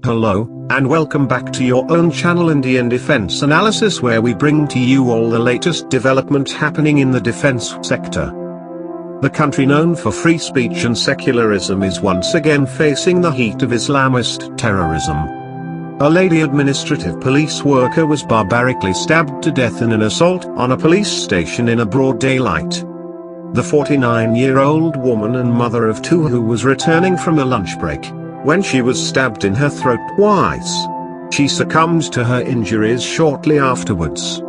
Hello, and welcome back to your own channel Indian Defense Analysis, where we bring to you all the latest developments happening in the defense sector. The country known for free speech and secularism is once again facing the heat of Islamist terrorism. A lady administrative police worker was barbarically stabbed to death in an assault on a police station in a broad daylight. The 49-year-old woman and mother of two who was returning from a lunch break when she was stabbed in her throat twice. She succumbed to her injuries shortly afterwards.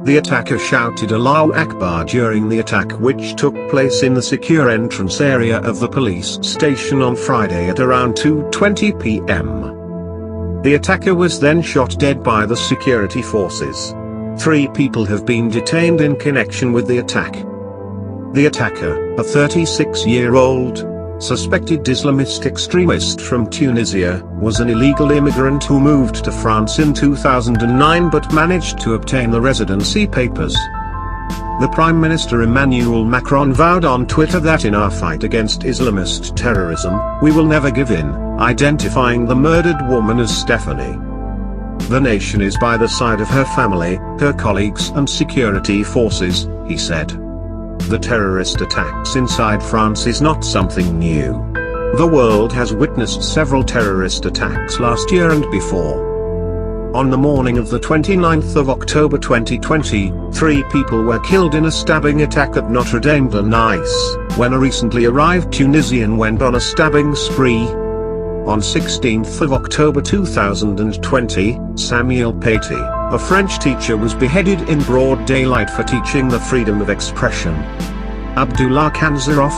The attacker shouted Allahu Akbar during the attack, which took place in the secure entrance area of the police station on Friday at around 2:20 p.m. The attacker was then shot dead by the security forces. 3 people have been detained in connection with the attack. The attacker, a 36-year-old, suspected Islamist extremist from Tunisia, was an illegal immigrant who moved to France in 2009 but managed to obtain the residency papers. The Prime Minister Emmanuel Macron vowed on Twitter that in our fight against Islamist terrorism, we will never give in, identifying the murdered woman as Stephanie. The nation is by the side of her family, her colleagues and security forces, he said. The terrorist attacks inside France is not something new. The world has witnessed several terrorist attacks last year and before. On the morning of the 29th of October 2020, 3 people were killed in a stabbing attack at Notre-Dame, Nice, when a recently arrived Tunisian went on a stabbing spree. On 16th of October 2020, Samuel Paty, a French teacher, was beheaded in broad daylight for teaching the freedom of expression. Abdullah Kanzarov,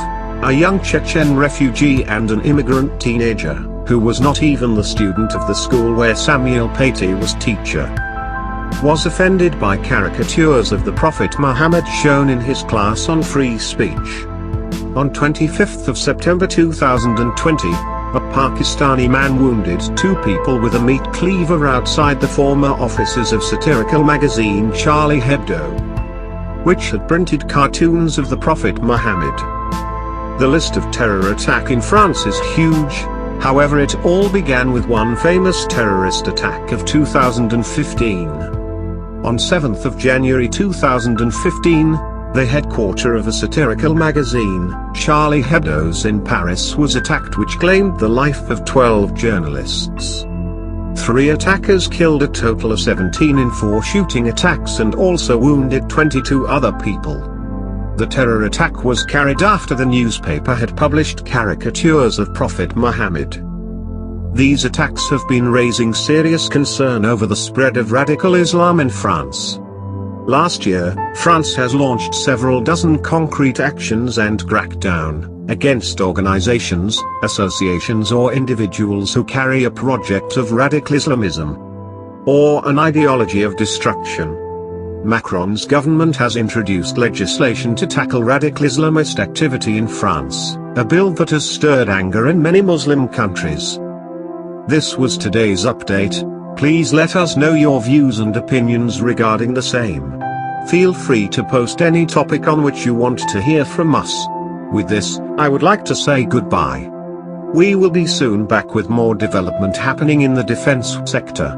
a young Chechen refugee and an immigrant teenager, who was not even the student of the school where Samuel Paty was teacher, was offended by caricatures of the Prophet Muhammad shown in his class on free speech. On 25th of September 2020, a Pakistani man wounded 2 people with a meat cleaver outside the former offices of satirical magazine Charlie Hebdo, which had printed cartoons of the Prophet Muhammad. The list of terror attack in France is huge, however it all began with one famous terrorist attack of 2015. On 7th of January 2015, the headquarters of a satirical magazine, Charlie Hebdo's in Paris, was attacked, which claimed the life of 12 journalists. 3 attackers killed a total of 17 in 4 shooting attacks and also wounded 22 other people. The terror attack was carried after the newspaper had published caricatures of Prophet Muhammad. These attacks have been raising serious concern over the spread of radical Islam in France. Last year, France has launched several dozen concrete actions and crackdown against organizations, associations or individuals who carry a project of radical Islamism or an ideology of destruction. Macron's government has introduced legislation to tackle radical Islamist activity in France, a bill that has stirred anger in many Muslim countries. This was today's update. Please let us know your views and opinions regarding the same. Feel free to post any topic on which you want to hear from us. With this, I would like to say goodbye. We will be soon back with more development happening in the defense sector.